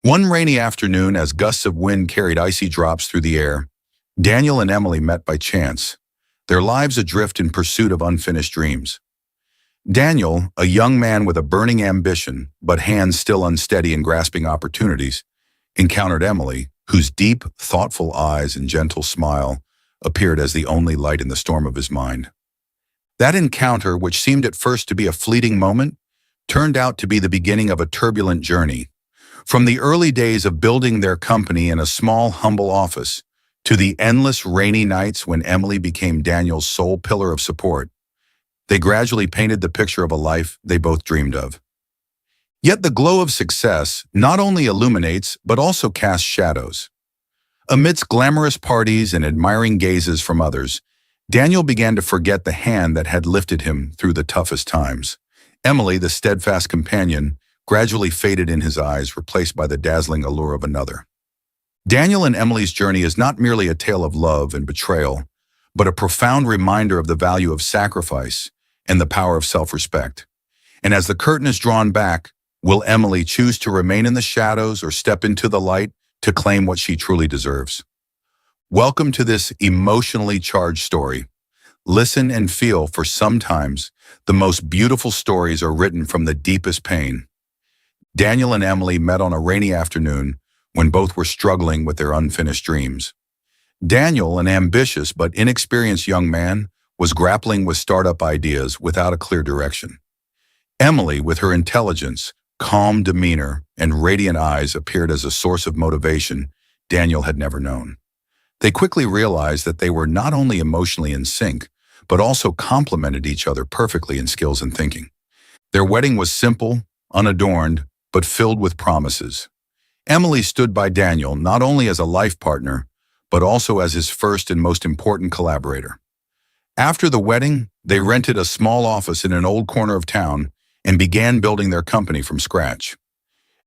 One rainy afternoon, as gusts of wind carried icy drops through the air, Daniel and Emily met by chance, their lives adrift in pursuit of unfinished dreams. Daniel, a young man with a burning ambition, but hands still unsteady in grasping opportunities, encountered Emily, whose deep, thoughtful eyes and gentle smile appeared as the only light in the storm of his mind. That encounter, which seemed at first to be a fleeting moment, turned out to be the beginning of a turbulent journey. From the early days of building their company in a small, humble office, to the endless rainy nights when Emily became Daniel's sole pillar of support, they gradually painted the picture of a life they both dreamed of. Yet the glow of success not only illuminates but also casts shadows. Amidst glamorous parties and admiring gazes from others, Daniel began to forget the hand that had lifted him through the toughest times. Emily, the steadfast companion, gradually faded in his eyes, replaced by the dazzling allure of another. Daniel and Emily's journey is not merely a tale of love and betrayal, but a profound reminder of the value of sacrifice and the power of self-respect. And as the curtain is drawn back, will Emily choose to remain in the shadows or step into the light to claim what she truly deserves? Welcome to this emotionally charged story. Listen and feel, for sometimes the most beautiful stories are written from the deepest pain. Daniel and Emily met on a rainy afternoon when both were struggling with their unfinished dreams. Daniel, an ambitious but inexperienced young man, was grappling with startup ideas without a clear direction. Emily, with her intelligence, calm demeanor, and radiant eyes, appeared as a source of motivation Daniel had never known. They quickly realized that they were not only emotionally in sync, but also complemented each other perfectly in skills and thinking. Their wedding was simple, unadorned, but filled with promises. Emily stood by Daniel not only as a life partner, but also as his first and most important collaborator. After the wedding, they rented a small office in an old corner of town and began building their company from scratch.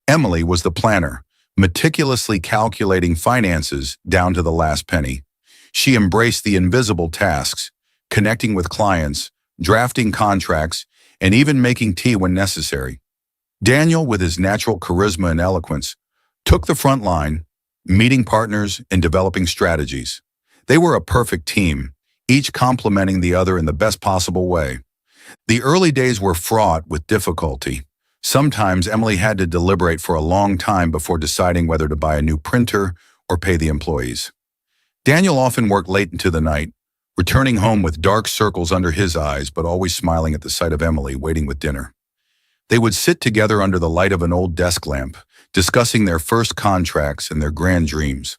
Emily was the planner, meticulously calculating finances down to the last penny. She embraced the invisible tasks, connecting with clients, drafting contracts, and even making tea when necessary. Daniel, with his natural charisma and eloquence, took the front line, meeting partners and developing strategies. They were a perfect team, each complementing the other in the best possible way. The early days were fraught with difficulty. Sometimes Emily had to deliberate for a long time before deciding whether to buy a new printer or pay the employees. Daniel often worked late into the night, returning home with dark circles under his eyes, but always smiling at the sight of Emily waiting with dinner. They would sit together under the light of an old desk lamp, discussing their first contracts and their grand dreams.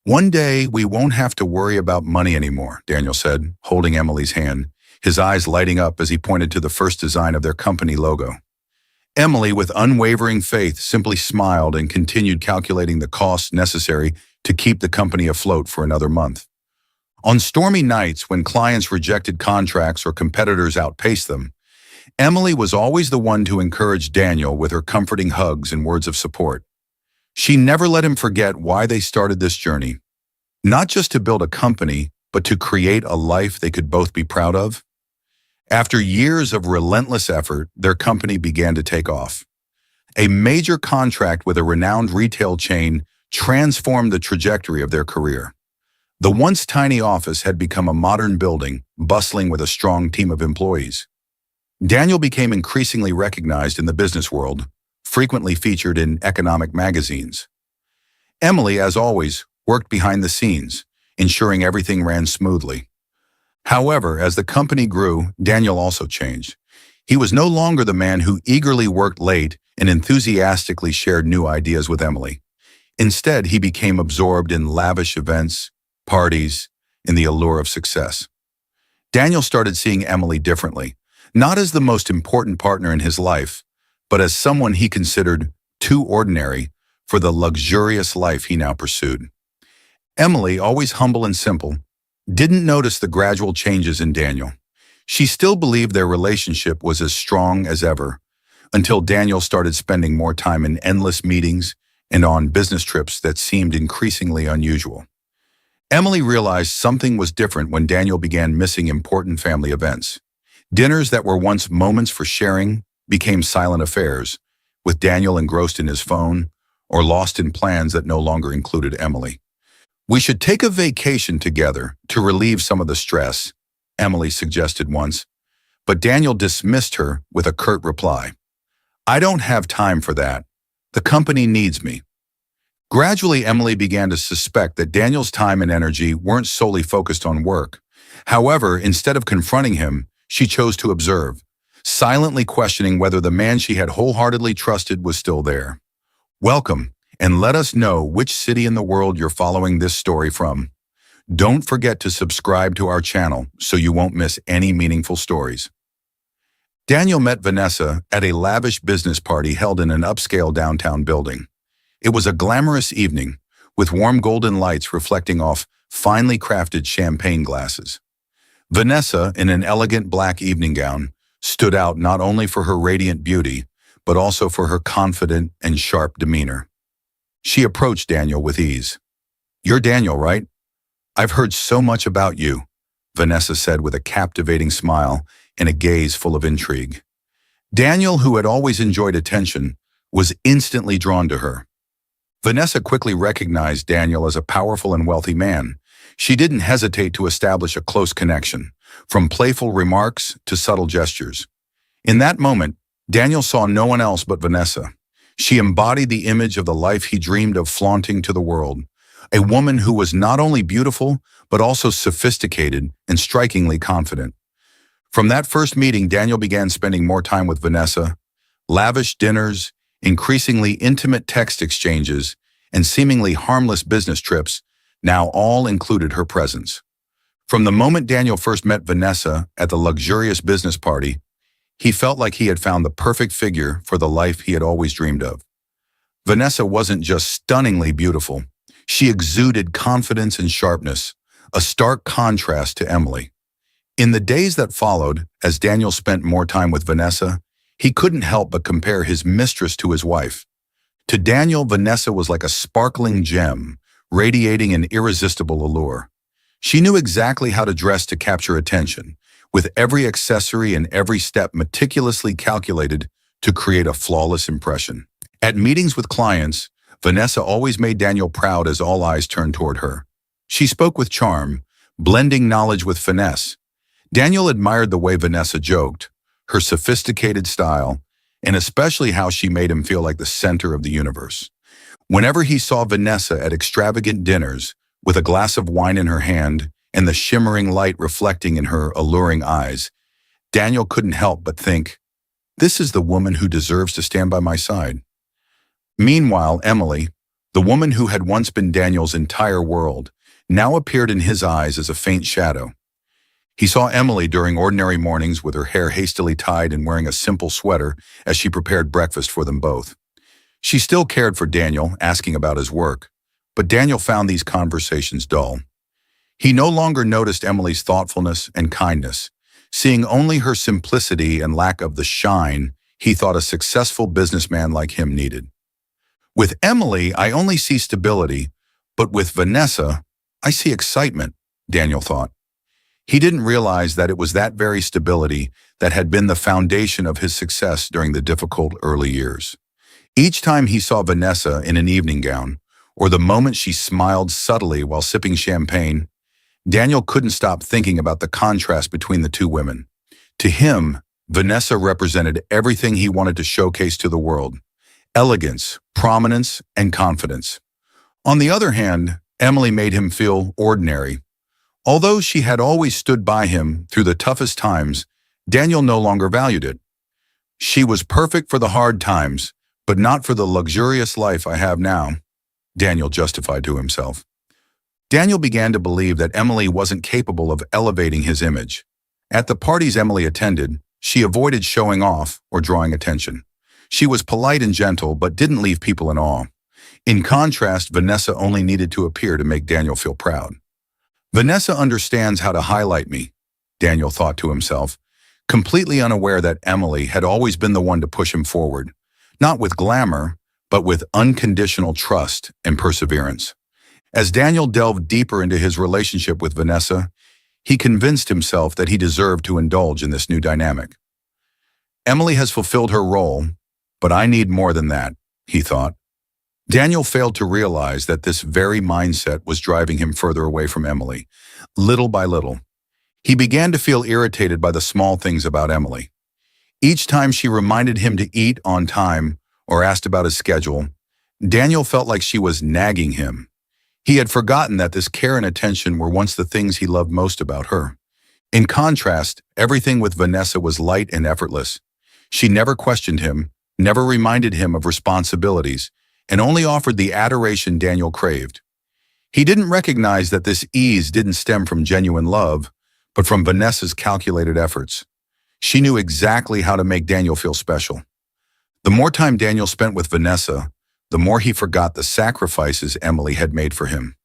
"One day, we won't have to worry about money anymore," Daniel said, holding Emily's hand, his eyes lighting up as he pointed to the first design of their company logo. Emily, with unwavering faith, simply smiled and continued calculating the costs necessary to keep the company afloat for another month. On stormy nights when clients rejected contracts or competitors outpaced them, Emily was always the one to encourage Daniel with her comforting hugs and words of support. She never let him forget why they started this journey, not just to build a company, but to create a life they could both be proud of. After years of relentless effort, their company began to take off. A major contract with a renowned retail chain transformed the trajectory of their career. The once tiny office had become a modern building, bustling with a strong team of employees. Daniel became increasingly recognized in the business world, frequently featured in economic magazines. Emily, as always, worked behind the scenes, ensuring everything ran smoothly. However, as the company grew, Daniel also changed. He was no longer the man who eagerly worked late and enthusiastically shared new ideas with Emily. Instead, he became absorbed in lavish events, parties, and the allure of success. Daniel started seeing Emily differently, not as the most important partner in his life, but as someone he considered too ordinary for the luxurious life he now pursued. Emily, always humble and simple, didn't notice the gradual changes in Daniel. She still believed their relationship was as strong as ever, until Daniel started spending more time in endless meetings and on business trips that seemed increasingly unusual. Emily realized something was different when Daniel began missing important family events. Dinners that were once moments for sharing became silent affairs, with Daniel engrossed in his phone or lost in plans that no longer included Emily. "We should take a vacation together to relieve some of the stress," Emily suggested once, but Daniel dismissed her with a curt reply. "I don't have time for that. The company needs me." Gradually, Emily began to suspect that Daniel's time and energy weren't solely focused on work. However, instead of confronting him, she chose to observe, silently questioning whether the man she had wholeheartedly trusted was still there. Welcome, and let us know which city in the world you're following this story from. Don't forget to subscribe to our channel so you won't miss any meaningful stories. Daniel met Vanessa at a lavish business party held in an upscale downtown building. It was a glamorous evening, with warm golden lights reflecting off finely crafted champagne glasses. Vanessa, in an elegant black evening gown, stood out not only for her radiant beauty, but also for her confident and sharp demeanor. She approached Daniel with ease. "You're Daniel, right? I've heard so much about you," Vanessa said with a captivating smile and a gaze full of intrigue. Daniel, who had always enjoyed attention, was instantly drawn to her. Vanessa quickly recognized Daniel as a powerful and wealthy man. She didn't hesitate to establish a close connection, from playful remarks to subtle gestures. In that moment, Daniel saw no one else but Vanessa. She embodied the image of the life he dreamed of flaunting to the world, a woman who was not only beautiful, but also sophisticated and strikingly confident. From that first meeting, Daniel began spending more time with Vanessa. Lavish dinners, increasingly intimate text exchanges, and seemingly harmless business trips now all included her presence. From the moment Daniel first met Vanessa at the luxurious business party, he felt like he had found the perfect figure for the life he had always dreamed of. Vanessa wasn't just stunningly beautiful. She exuded confidence and sharpness, a stark contrast to Emily. In the days that followed, as Daniel spent more time with Vanessa, he couldn't help but compare his mistress to his wife. To Daniel, Vanessa was like a sparkling gem, radiating an irresistible allure. She knew exactly how to dress to capture attention, with every accessory and every step meticulously calculated to create a flawless impression. At meetings with clients, Vanessa always made Daniel proud as all eyes turned toward her. She spoke with charm, blending knowledge with finesse. Daniel admired the way Vanessa joked, her sophisticated style, and especially how she made him feel like the center of the universe. Whenever he saw Vanessa at extravagant dinners, with a glass of wine in her hand and the shimmering light reflecting in her alluring eyes, Daniel couldn't help but think, "This is the woman who deserves to stand by my side." Meanwhile, Emily, the woman who had once been Daniel's entire world, now appeared in his eyes as a faint shadow. He saw Emily during ordinary mornings with her hair hastily tied and wearing a simple sweater as she prepared breakfast for them both. She still cared for Daniel, asking about his work, but Daniel found these conversations dull. He no longer noticed Emily's thoughtfulness and kindness, seeing only her simplicity and lack of the shine he thought a successful businessman like him needed. "With Emily, I only see stability, but with Vanessa, I see excitement," Daniel thought. He didn't realize that it was that very stability that had been the foundation of his success during the difficult early years. Each time he saw Vanessa in an evening gown, or the moment she smiled subtly while sipping champagne, Daniel couldn't stop thinking about the contrast between the two women. To him, Vanessa represented everything he wanted to showcase to the world: elegance, prominence, and confidence. On the other hand, Emily made him feel ordinary. Although she had always stood by him through the toughest times, Daniel no longer valued it. "She was perfect for the hard times, but not for the luxurious life I have now," Daniel justified to himself. Daniel began to believe that Emily wasn't capable of elevating his image. At the parties Emily attended, she avoided showing off or drawing attention. She was polite and gentle, but didn't leave people in awe. In contrast, Vanessa only needed to appear to make Daniel feel proud. "Vanessa understands how to highlight me," Daniel thought to himself, completely unaware that Emily had always been the one to push him forward, not with glamour, but with unconditional trust and perseverance. As Daniel delved deeper into his relationship with Vanessa, he convinced himself that he deserved to indulge in this new dynamic. "Emily has fulfilled her role, but I need more than that," he thought. Daniel failed to realize that this very mindset was driving him further away from Emily. Little by little, he began to feel irritated by the small things about Emily. Each time she reminded him to eat on time or asked about his schedule, Daniel felt like she was nagging him. He had forgotten that this care and attention were once the things he loved most about her. In contrast, everything with Vanessa was light and effortless. She never questioned him, never reminded him of responsibilities, and only offered the adoration Daniel craved. He didn't recognize that this ease didn't stem from genuine love, but from Vanessa's calculated efforts. She knew exactly how to make Daniel feel special. The more time Daniel spent with Vanessa, the more he forgot the sacrifices Emily had made for him.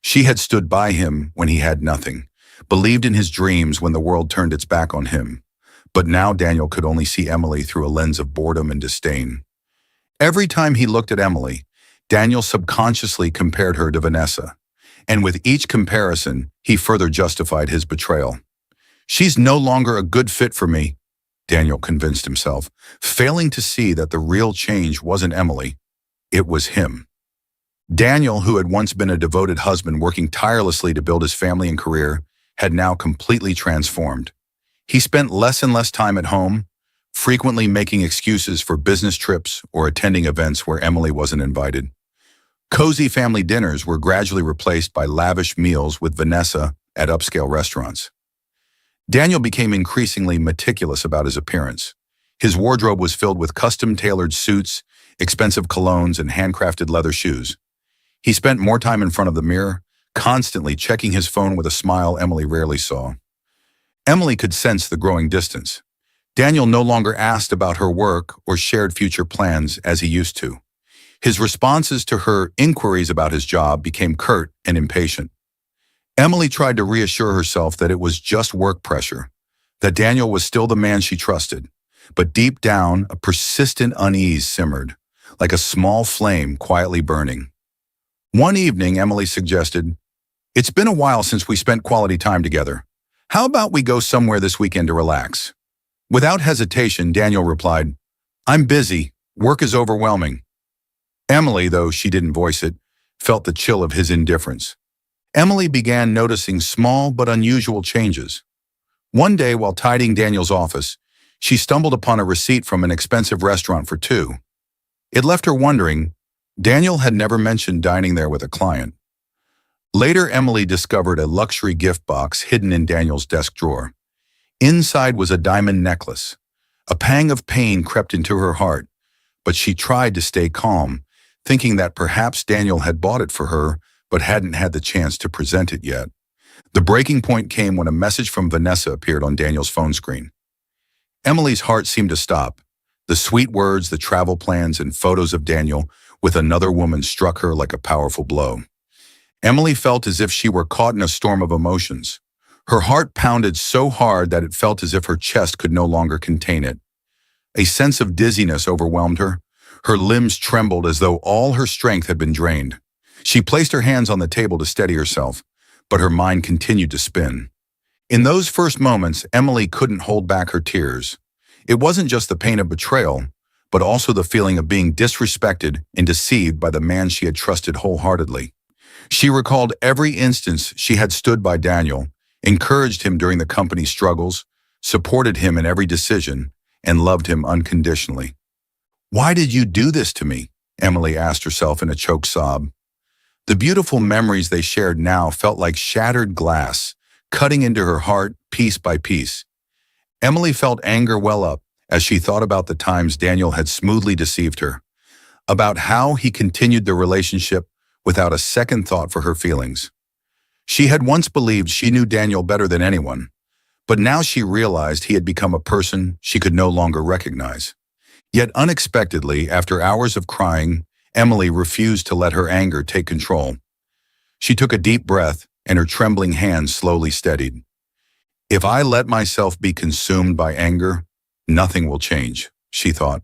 She had stood by him when he had nothing, believed in his dreams when the world turned its back on him. But now Daniel could only see Emily through a lens of boredom and disdain. Every time he looked at Emily, Daniel subconsciously compared her to Vanessa, and with each comparison, he further justified his betrayal. "She's no longer a good fit for me," Daniel convinced himself, failing to see that the real change wasn't Emily, it was him. Daniel, who had once been a devoted husband working tirelessly to build his family and career, had now completely transformed. He spent less and less time at home, frequently making excuses for business trips or attending events where Emily wasn't invited. Cozy family dinners were gradually replaced by lavish meals with Vanessa at upscale restaurants. Daniel became increasingly meticulous about his appearance. His wardrobe was filled with custom-tailored suits, expensive colognes, and handcrafted leather shoes. He spent more time in front of the mirror, constantly checking his phone with a smile Emily rarely saw. Emily could sense the growing distance. Daniel no longer asked about her work or shared future plans as he used to. His responses to her inquiries about his job became curt and impatient. Emily tried to reassure herself that it was just work pressure, that Daniel was still the man she trusted, but deep down, a persistent unease simmered, like a small flame quietly burning. One evening, Emily suggested, "It's been a while since we spent quality time together. How about we go somewhere this weekend to relax?" Without hesitation, Daniel replied, "I'm busy. Work is overwhelming." Emily, though she didn't voice it, felt the chill of his indifference. Emily began noticing small but unusual changes. One day, while tidying Daniel's office, she stumbled upon a receipt from an expensive restaurant for two. It left her wondering. Daniel had never mentioned dining there with a client. Later, Emily discovered a luxury gift box hidden in Daniel's desk drawer. Inside was a diamond necklace. A pang of pain crept into her heart, but she tried to stay calm, thinking that perhaps Daniel had bought it for her but hadn't had the chance to present it yet. The breaking point came when a message from Vanessa appeared on Daniel's phone screen. Emily's heart seemed to stop. The sweet words, the travel plans, and photos of Daniel with another woman struck her like a powerful blow. Emily felt as if she were caught in a storm of emotions. Her heart pounded so hard that it felt as if her chest could no longer contain it. A sense of dizziness overwhelmed her. Her limbs trembled as though all her strength had been drained. She placed her hands on the table to steady herself, but her mind continued to spin. In those first moments, Emily couldn't hold back her tears. It wasn't just the pain of betrayal, but also the feeling of being disrespected and deceived by the man she had trusted wholeheartedly. She recalled every instance she had stood by Daniel, encouraged him during the company's struggles, supported him in every decision, and loved him unconditionally. "Why did you do this to me?" Emily asked herself in a choked sob. The beautiful memories they shared now felt like shattered glass, cutting into her heart piece by piece. Emily felt anger well up as she thought about the times Daniel had smoothly deceived her, about how he continued the relationship without a second thought for her feelings. She had once believed she knew Daniel better than anyone, but now she realized he had become a person she could no longer recognize. Yet unexpectedly, after hours of crying, Emily refused to let her anger take control. She took a deep breath, and her trembling hands slowly steadied. "If I let myself be consumed by anger, nothing will change," she thought.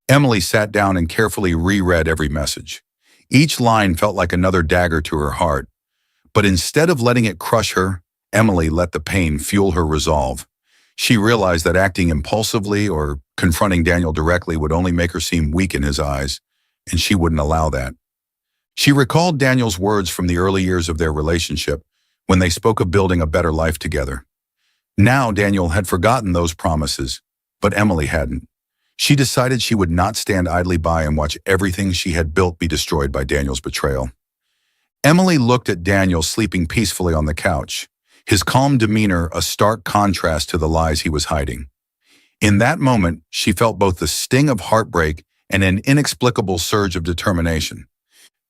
Emily sat down and carefully reread every message. Each line felt like another dagger to her heart. But instead of letting it crush her, Emily let the pain fuel her resolve. She realized that acting impulsively or confronting Daniel directly would only make her seem weak in his eyes. and she wouldn't allow that. She recalled Daniel's words from the early years of their relationship when they spoke of building a better life together. Now Daniel had forgotten those promises, but Emily hadn't. She decided she would not stand idly by and watch everything she had built be destroyed by Daniel's betrayal. Emily looked at Daniel sleeping peacefully on the couch, his calm demeanor a stark contrast to the lies he was hiding. In that moment, she felt both the sting of heartbreak and an inexplicable surge of determination.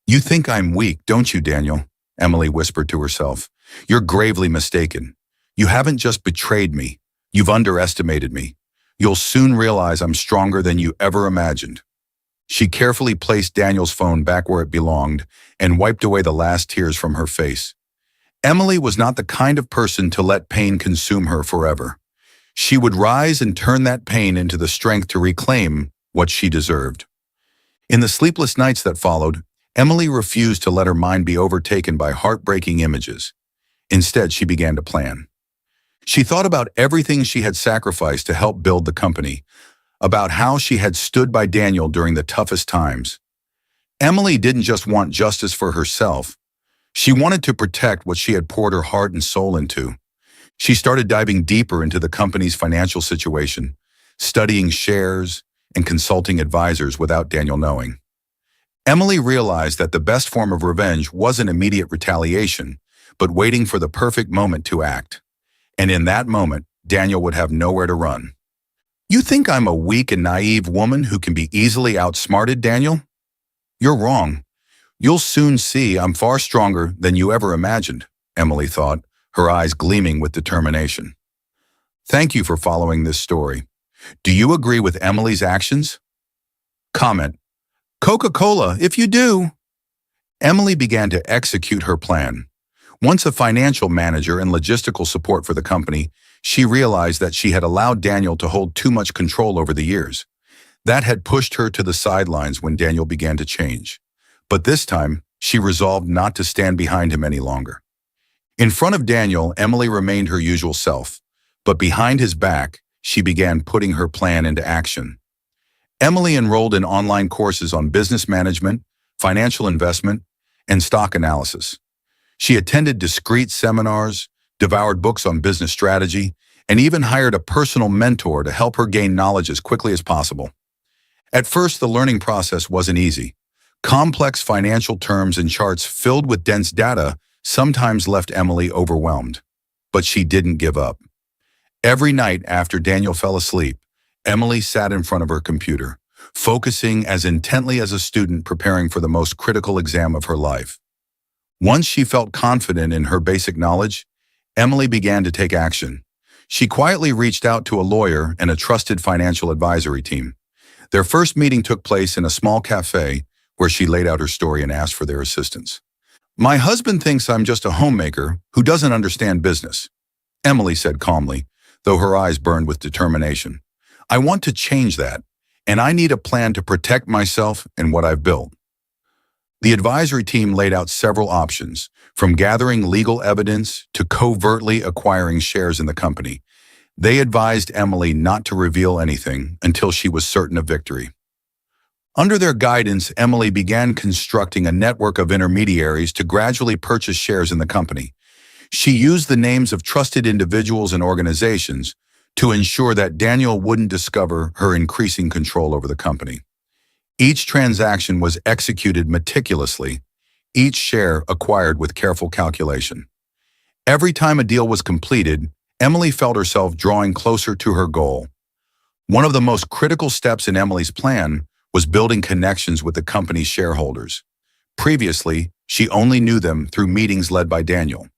"You think I'm weak, don't you, Daniel?" Emily whispered to herself. "You're gravely mistaken. You haven't just betrayed me, you've underestimated me. You'll soon realize I'm stronger than you ever imagined." She carefully placed Daniel's phone back where it belonged and wiped away the last tears from her face. Emily was not the kind of person to let pain consume her forever. She would rise and turn that pain into the strength to reclaim what she deserved. In the sleepless nights that followed, Emily refused to let her mind be overtaken by heartbreaking images. Instead, she began to plan. She thought about everything she had sacrificed to help build the company, about how she had stood by Daniel during the toughest times. Emily didn't just want justice for herself. She wanted to protect what she had poured her heart and soul into. She started diving deeper into the company's financial situation, studying shares and consulting advisors without Daniel knowing. Emily realized that the best form of revenge wasn't immediate retaliation, but waiting for the perfect moment to act. And in that moment, Daniel would have nowhere to run. "You think I'm a weak and naive woman who can be easily outsmarted, Daniel? You're wrong. You'll soon see I'm far stronger than you ever imagined," Emily thought, her eyes gleaming with determination. Thank you for following this story. Do you agree with Emily's actions? Comment: Coca-Cola, if you do. Emily began to execute her plan. Once a financial manager and logistical support for the company, she realized that she had allowed Daniel to hold too much control over the years. That had pushed her to the sidelines when Daniel began to change. But this time, she resolved not to stand behind him any longer. In front of Daniel, Emily remained her usual self, but behind his back, she began putting her plan into action. Emily enrolled in online courses on business management, financial investment, and stock analysis. She attended discreet seminars, devoured books on business strategy, and even hired a personal mentor to help her gain knowledge as quickly as possible. At first, the learning process wasn't easy. Complex financial terms and charts filled with dense data sometimes left Emily overwhelmed. But she didn't give up. Every night after Daniel fell asleep, Emily sat in front of her computer, focusing as intently as a student preparing for the most critical exam of her life. Once she felt confident in her basic knowledge, Emily began to take action. She quietly reached out to a lawyer and a trusted financial advisory team. Their first meeting took place in a small cafe where she laid out her story and asked for their assistance. "My husband thinks I'm just a homemaker who doesn't understand business," Emily said calmly, though her eyes burned with determination. "I want to change that, and I need a plan to protect myself and what I've built." The advisory team laid out several options, from gathering legal evidence to covertly acquiring shares in the company. They advised Emily not to reveal anything until she was certain of victory. Under their guidance, Emily began constructing a network of intermediaries to gradually purchase shares in the company. She used the names of trusted individuals and organizations to ensure that Daniel wouldn't discover her increasing control over the company. Each transaction was executed meticulously, each share acquired with careful calculation. Every time a deal was completed, Emily felt herself drawing closer to her goal. One of the most critical steps in Emily's plan was building connections with the company's shareholders. Previously, she only knew them through meetings led by Daniel.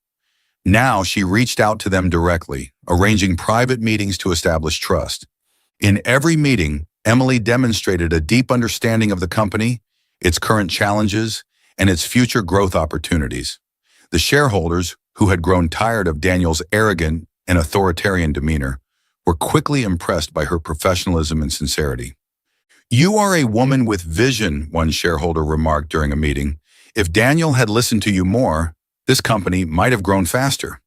Now she reached out to them directly, arranging private meetings to establish trust. In every meeting, Emily demonstrated a deep understanding of the company, its current challenges, and its future growth opportunities. The shareholders, who had grown tired of Daniel's arrogant and authoritarian demeanor, were quickly impressed by her professionalism and sincerity. "You are a woman with vision," one shareholder remarked during a meeting. "If Daniel had listened to you more, this company might have grown faster."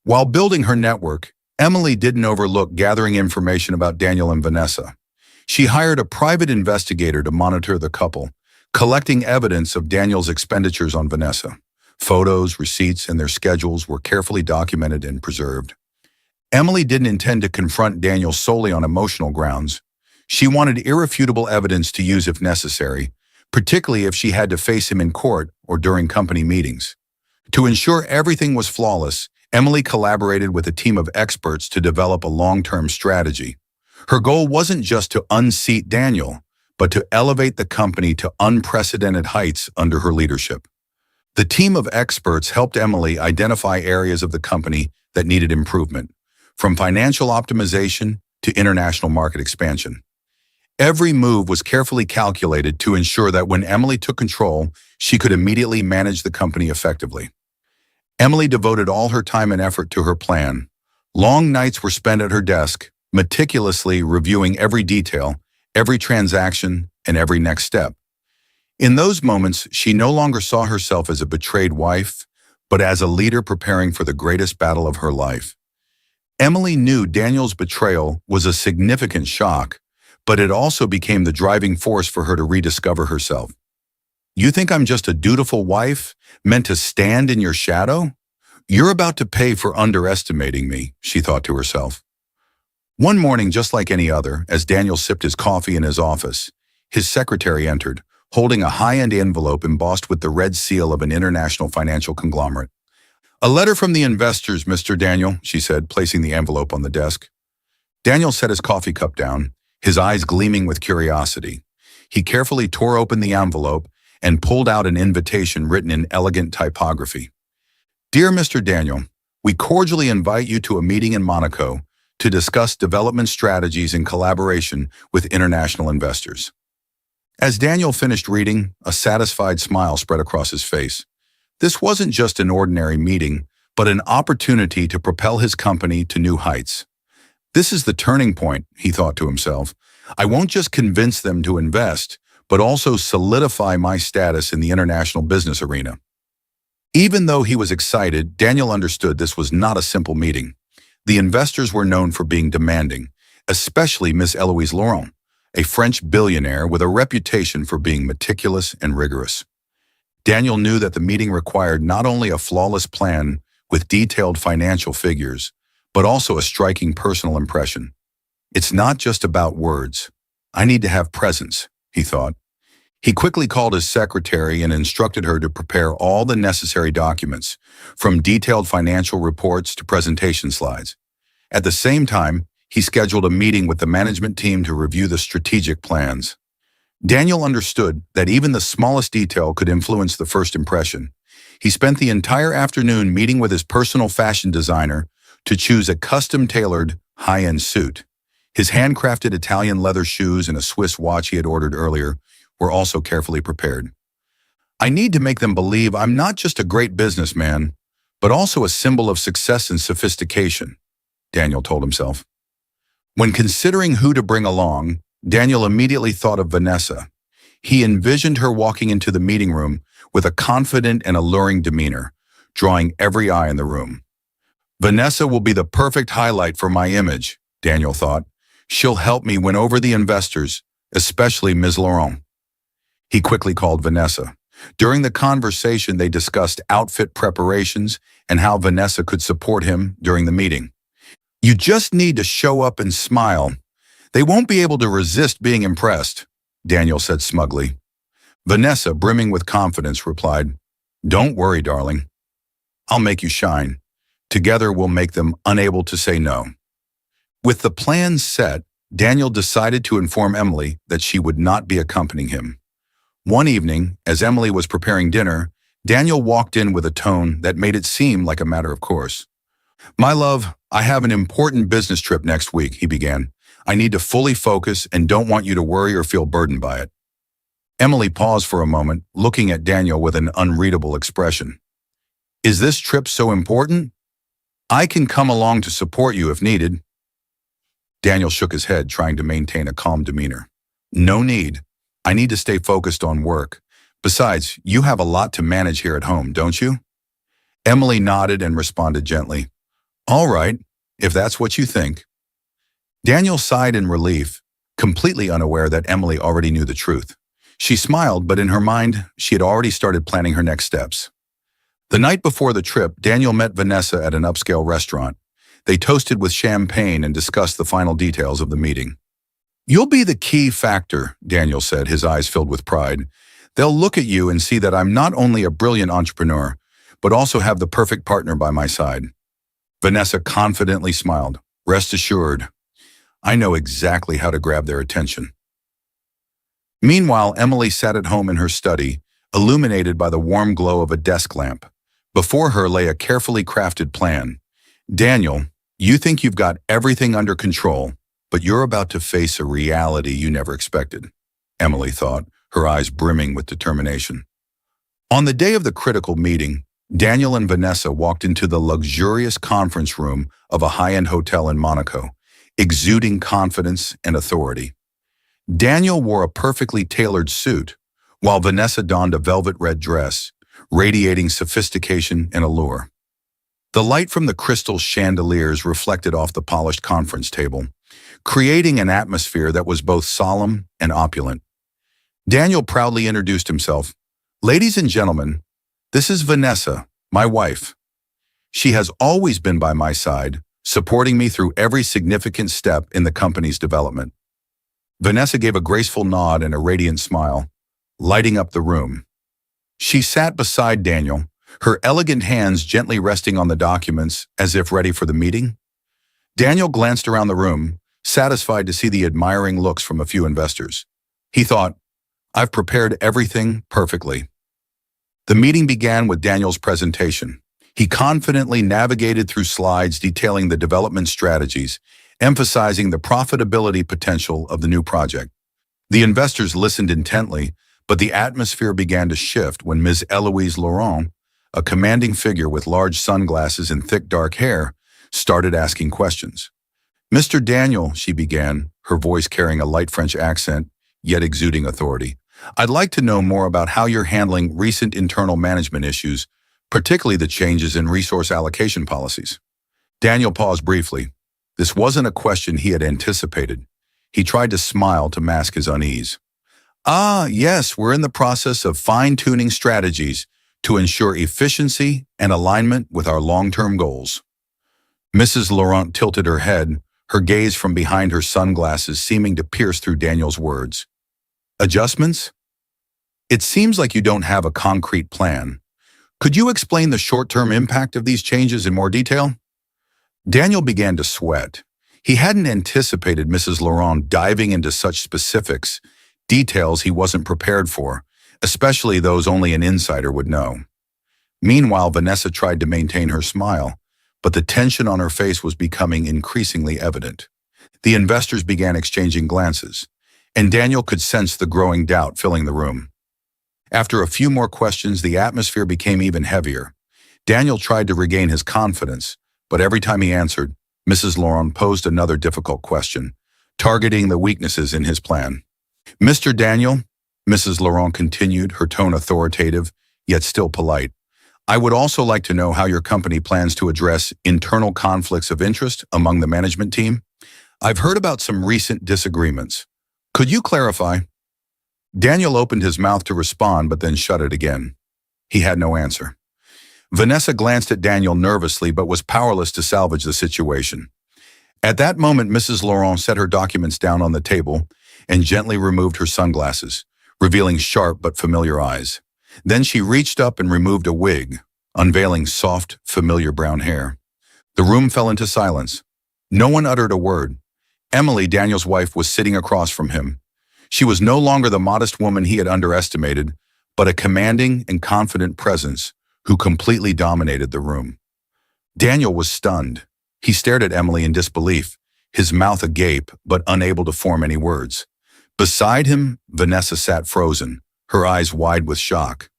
While building her network, Emily didn't overlook gathering information about Daniel and Vanessa. She hired a private investigator to monitor the couple, collecting evidence of Daniel's expenditures on Vanessa. Photos, receipts, and their schedules were carefully documented and preserved. Emily didn't intend to confront Daniel solely on emotional grounds. She wanted irrefutable evidence to use if necessary, particularly if she had to face him in court or during company meetings. To ensure everything was flawless, Emily collaborated with a team of experts to develop a long-term strategy. Her goal wasn't just to unseat Daniel, but to elevate the company to unprecedented heights under her leadership. The team of experts helped Emily identify areas of the company that needed improvement, from financial optimization to international market expansion. Every move was carefully calculated to ensure that when Emily took control, she could immediately manage the company effectively. Emily devoted all her time and effort to her plan. Long nights were spent at her desk, meticulously reviewing every detail, every transaction, and every next step. In those moments, she no longer saw herself as a betrayed wife, but as a leader preparing for the greatest battle of her life. Emily knew Daniel's betrayal was a significant shock, but it also became the driving force for her to rediscover herself. You think I'm just a dutiful wife, meant to stand in your shadow? You're about to pay for underestimating me, she thought to herself. One morning, just like any other, as Daniel sipped his coffee in his office, his secretary entered, holding a high-end envelope embossed with the red seal of an international financial conglomerate. "A letter from the investors, Mr. Daniel," she said, placing the envelope on the desk. Daniel set his coffee cup down, his eyes gleaming with curiosity. He carefully tore open the envelope and pulled out an invitation written in elegant typography. "Dear Mr. Daniel, we cordially invite you to a meeting in Monaco to discuss development strategies in collaboration with international investors." As Daniel finished reading, a satisfied smile spread across his face. This wasn't just an ordinary meeting, but an opportunity to propel his company to new heights. This is the turning point, he thought to himself. I won't just convince them to invest, but also solidify my status in the international business arena. Even though he was excited, Daniel understood this was not a simple meeting. The investors were known for being demanding, especially Miss Eloise Laurent, a French billionaire with a reputation for being meticulous and rigorous. Daniel knew that the meeting required not only a flawless plan with detailed financial figures, but also a striking personal impression. It's not just about words. I need to have presence, he thought. He quickly called his secretary and instructed her to prepare all the necessary documents, from detailed financial reports to presentation slides. At the same time, he scheduled a meeting with the management team to review the strategic plans. Daniel understood that even the smallest detail could influence the first impression. He spent the entire afternoon meeting with his personal fashion designer to choose a custom-tailored, high-end suit. His handcrafted Italian leather shoes and a Swiss watch he had ordered earlier were also carefully prepared. I need to make them believe I'm not just a great businessman, but also a symbol of success and sophistication, Daniel told himself. When considering who to bring along, Daniel immediately thought of Vanessa. He envisioned her walking into the meeting room with a confident and alluring demeanor, drawing every eye in the room. Vanessa will be the perfect highlight for my image, Daniel thought. She'll help me win over the investors, especially Ms. Laurent. He quickly called Vanessa. During the conversation, they discussed outfit preparations and how Vanessa could support him during the meeting. You just need to show up and smile. They won't be able to resist being impressed, Daniel said smugly. Vanessa, brimming with confidence, replied, Don't worry, darling. I'll make you shine. Together we'll make them unable to say no. With the plans set, Daniel decided to inform Emily that she would not be accompanying him. One evening, as Emily was preparing dinner, Daniel walked in with a tone that made it seem like a matter of course. My love, I have an important business trip next week, he began. I need to fully focus and don't want you to worry or feel burdened by it. Emily paused for a moment, looking at Daniel with an unreadable expression. Is this trip so important? I can come along to support you if needed. Daniel shook his head, trying to maintain a calm demeanor. No need. I need to stay focused on work. Besides, you have a lot to manage here at home, don't you? Emily nodded and responded gently. All right, if that's what you think. Daniel sighed in relief, completely unaware that Emily already knew the truth. She smiled, but in her mind, she had already started planning her next steps. The night before the trip, Daniel met Vanessa at an upscale restaurant. They toasted with champagne and discussed the final details of the meeting. "You'll be the key factor," Daniel said, his eyes filled with pride. "They'll look at you and see that I'm not only a brilliant entrepreneur, but also have the perfect partner by my side." Vanessa confidently smiled. "Rest assured, I know exactly how to grab their attention." Meanwhile, Emily sat at home in her study, illuminated by the warm glow of a desk lamp. Before her lay a carefully crafted plan. "Daniel, you think you've got everything under control, but you're about to face a reality you never expected," Emily thought, her eyes brimming with determination. On the day of the critical meeting, Daniel and Vanessa walked into the luxurious conference room of a high-end hotel in Monaco, exuding confidence and authority. Daniel wore a perfectly tailored suit, while Vanessa donned a velvet red dress, radiating sophistication and allure. The light from the crystal chandeliers reflected off the polished conference table, creating an atmosphere that was both solemn and opulent. Daniel proudly introduced himself. "Ladies and gentlemen, this is Vanessa, my wife. She has always been by my side, supporting me through every significant step in the company's development." Vanessa gave a graceful nod and a radiant smile, lighting up the room. She sat beside Daniel, her elegant hands gently resting on the documents as if ready for the meeting. Daniel glanced around the room, satisfied to see the admiring looks from a few investors. He thought, "I've prepared everything perfectly." The meeting began with Daniel's presentation. He confidently navigated through slides detailing the development strategies, emphasizing the profitability potential of the new project. The investors listened intently, but the atmosphere began to shift when Ms. Eloise Laurent, a commanding figure with large sunglasses and thick dark hair, started asking questions. "Mr. Daniel," she began, her voice carrying a light French accent, yet exuding authority, "I'd like to know more about how you're handling recent internal management issues, particularly the changes in resource allocation policies." Daniel paused briefly. This wasn't a question he had anticipated. He tried to smile to mask his unease. Yes, we're in the process of fine-tuning strategies to ensure efficiency and alignment with our long-term goals." Mrs. Laurent tilted her head, her gaze from behind her sunglasses seeming to pierce through Daniel's words. "Adjustments? It seems like you don't have a concrete plan. Could you explain the short-term impact of these changes in more detail?" Daniel began to sweat. He hadn't anticipated Mrs. Laurent diving into such specifics, details he wasn't prepared for, especially those only an insider would know. Meanwhile, Vanessa tried to maintain her smile, but the tension on her face was becoming increasingly evident. The investors began exchanging glances, and Daniel could sense the growing doubt filling the room. After a few more questions, the atmosphere became even heavier. Daniel tried to regain his confidence, but every time he answered, Mrs. Laurent posed another difficult question, targeting the weaknesses in his plan. "Mr. Daniel," Mrs. Laurent continued, her tone authoritative, yet still polite, "I would also like to know how your company plans to address internal conflicts of interest among the management team. I've heard about some recent disagreements. Could you clarify?" Daniel opened his mouth to respond, but then shut it again. He had no answer. Vanessa glanced at Daniel nervously, but was powerless to salvage the situation. At that moment, Mrs. Laurent set her documents down on the table and gently removed her sunglasses, revealing sharp but familiar eyes. Then she reached up and removed a wig, unveiling soft, familiar brown hair. The room fell into silence. No one uttered a word. Emily, Daniel's wife, was sitting across from him. She was no longer the modest woman he had underestimated, but a commanding and confident presence who completely dominated the room. Daniel was stunned. He stared at Emily in disbelief, his mouth agape but unable to form any words. Beside him, Vanessa sat frozen, her eyes wide with shock.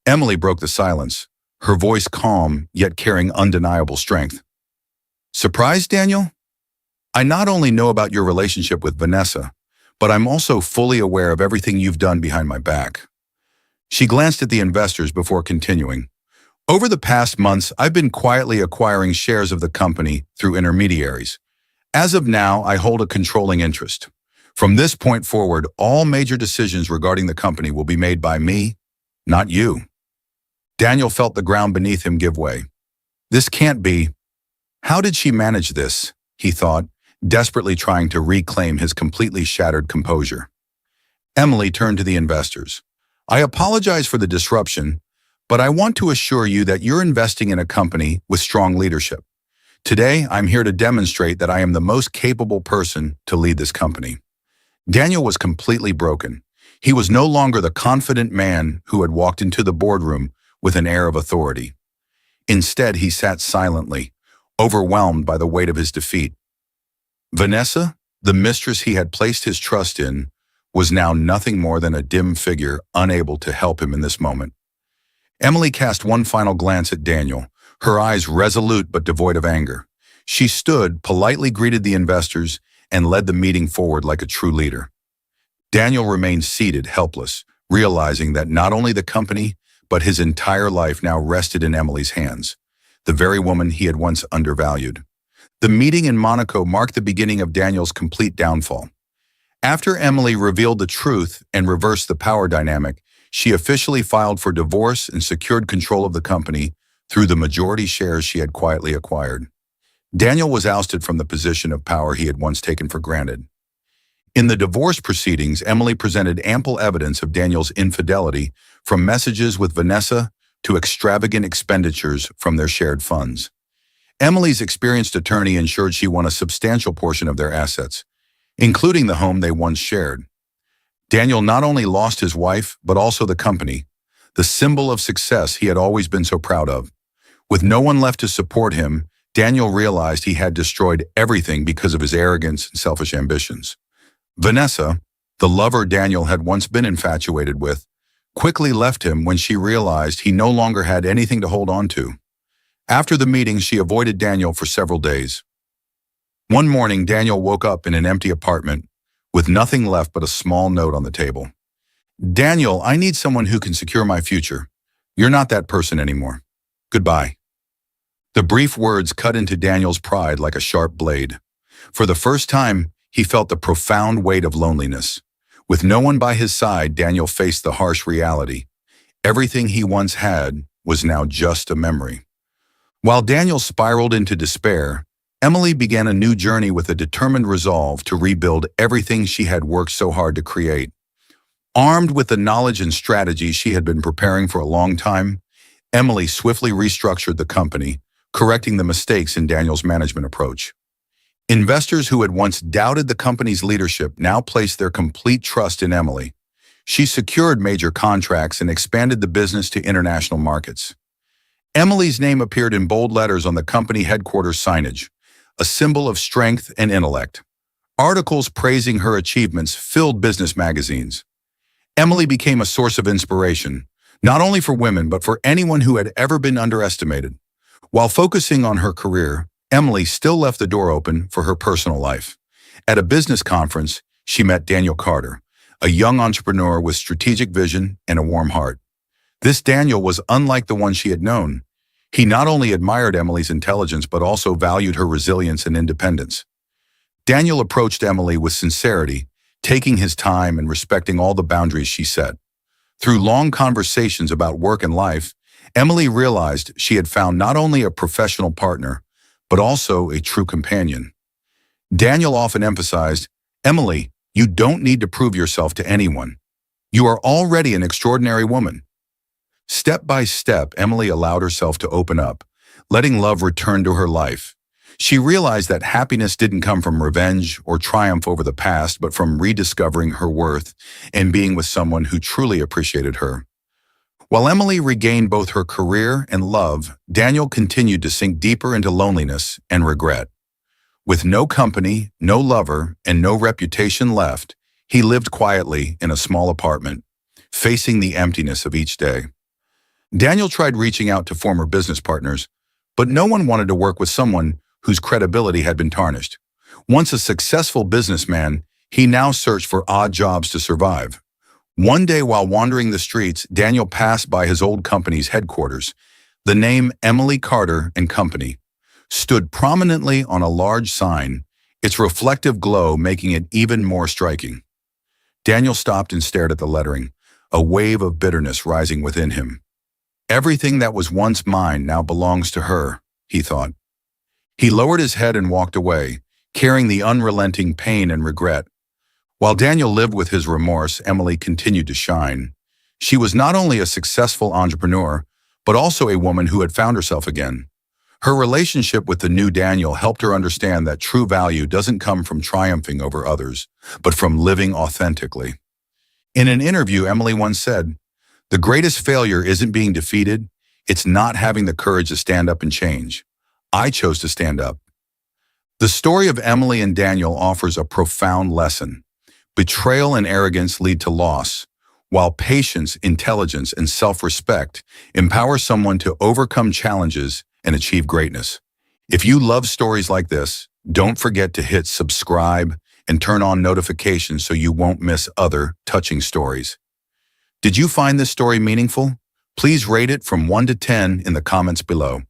Emily broke the silence, her voice calm yet carrying undeniable strength. "Surprised, Daniel? I not only know about your relationship with Vanessa, but I'm also fully aware of everything you've done behind my back." She glanced at the investors before continuing. "Over the past months, I've been quietly acquiring shares of the company through intermediaries. As of now, I hold a controlling interest. From this point forward, all major decisions regarding the company will be made by me, not you." Daniel felt the ground beneath him give way. This can't be. How did she manage this? He thought, desperately trying to reclaim his completely shattered composure. Emily turned to the investors. "I apologize for the disruption, but I want to assure you that you're investing in a company with strong leadership. Today, I'm here to demonstrate that I am the most capable person to lead this company." Daniel was completely broken. He was no longer the confident man who had walked into the boardroom with an air of authority. Instead, he sat silently, overwhelmed by the weight of his defeat. Vanessa, the mistress he had placed his trust in, was now nothing more than a dim figure unable to help him in this moment. Emily cast one final glance at Daniel, her eyes resolute but devoid of anger. She stood, politely greeted the investors, and led the meeting forward like a true leader. Daniel remained seated, helpless, realizing that not only the company, but his entire life now rested in Emily's hands, the very woman he had once undervalued. The meeting in Monaco marked the beginning of Daniel's complete downfall. After Emily revealed the truth and reversed the power dynamic, she officially filed for divorce and secured control of the company through the majority shares she had quietly acquired. Daniel was ousted from the position of power he had once taken for granted. In the divorce proceedings, Emily presented ample evidence of Daniel's infidelity, from messages with Vanessa to extravagant expenditures from their shared funds. Emily's experienced attorney ensured she won a substantial portion of their assets, including the home they once shared. Daniel not only lost his wife, but also the company, the symbol of success he had always been so proud of. With no one left to support him, Daniel realized he had destroyed everything because of his arrogance and selfish ambitions. Vanessa, the lover Daniel had once been infatuated with, quickly left him when she realized he no longer had anything to hold on to. After the meeting, she avoided Daniel for several days. One morning, Daniel woke up in an empty apartment with nothing left but a small note on the table. "Daniel, I need someone who can secure my future. You're not that person anymore. Goodbye." The brief words cut into Daniel's pride like a sharp blade. For the first time, he felt the profound weight of loneliness. With no one by his side, Daniel faced the harsh reality. Everything he once had was now just a memory. While Daniel spiraled into despair, Emily began a new journey with a determined resolve to rebuild everything she had worked so hard to create. Armed with the knowledge and strategy she had been preparing for a long time, Emily swiftly restructured the company, correcting the mistakes in Daniel's management approach. Investors who had once doubted the company's leadership now placed their complete trust in Emily. She secured major contracts and expanded the business to international markets. Emily's name appeared in bold letters on the company headquarters signage, a symbol of strength and intellect. Articles praising her achievements filled business magazines. Emily became a source of inspiration, not only for women but for anyone who had ever been underestimated. While focusing on her career, Emily still left the door open for her personal life. At a business conference, she met Daniel Carter, a young entrepreneur with strategic vision and a warm heart. This Daniel was unlike the one she had known. He not only admired Emily's intelligence but also valued her resilience and independence. Daniel approached Emily with sincerity, taking his time and respecting all the boundaries she set. Through long conversations about work and life, Emily realized she had found not only a professional partner, but also a true companion. Daniel often emphasized, "Emily, you don't need to prove yourself to anyone. You are already an extraordinary woman." Step by step, Emily allowed herself to open up, letting love return to her life. She realized that happiness didn't come from revenge or triumph over the past, but from rediscovering her worth and being with someone who truly appreciated her. While Emily regained both her career and love, Daniel continued to sink deeper into loneliness and regret. With no company, no lover, and no reputation left, he lived quietly in a small apartment, facing the emptiness of each day. Daniel tried reaching out to former business partners, but no one wanted to work with someone whose credibility had been tarnished. Once a successful businessman, he now searched for odd jobs to survive. One day while wandering the streets, Daniel passed by his old company's headquarters. The name Emily Carter and Company stood prominently on a large sign, its reflective glow making it even more striking. Daniel stopped and stared at the lettering, a wave of bitterness rising within him. Everything that was once mine now belongs to her, he thought. He lowered his head and walked away, carrying the unrelenting pain and regret. While Daniel lived with his remorse, Emily continued to shine. She was not only a successful entrepreneur, but also a woman who had found herself again. Her relationship with the new Daniel helped her understand that true value doesn't come from triumphing over others, but from living authentically. In an interview, Emily once said, "The greatest failure isn't being defeated, it's not having the courage to stand up and change. I chose to stand up." The story of Emily and Daniel offers a profound lesson. Betrayal and arrogance lead to loss, while patience, intelligence, and self-respect empower someone to overcome challenges and achieve greatness. If you love stories like this, don't forget to hit subscribe and turn on notifications so you won't miss other touching stories. Did you find this story meaningful? Please rate it from 1 to 10 in the comments below.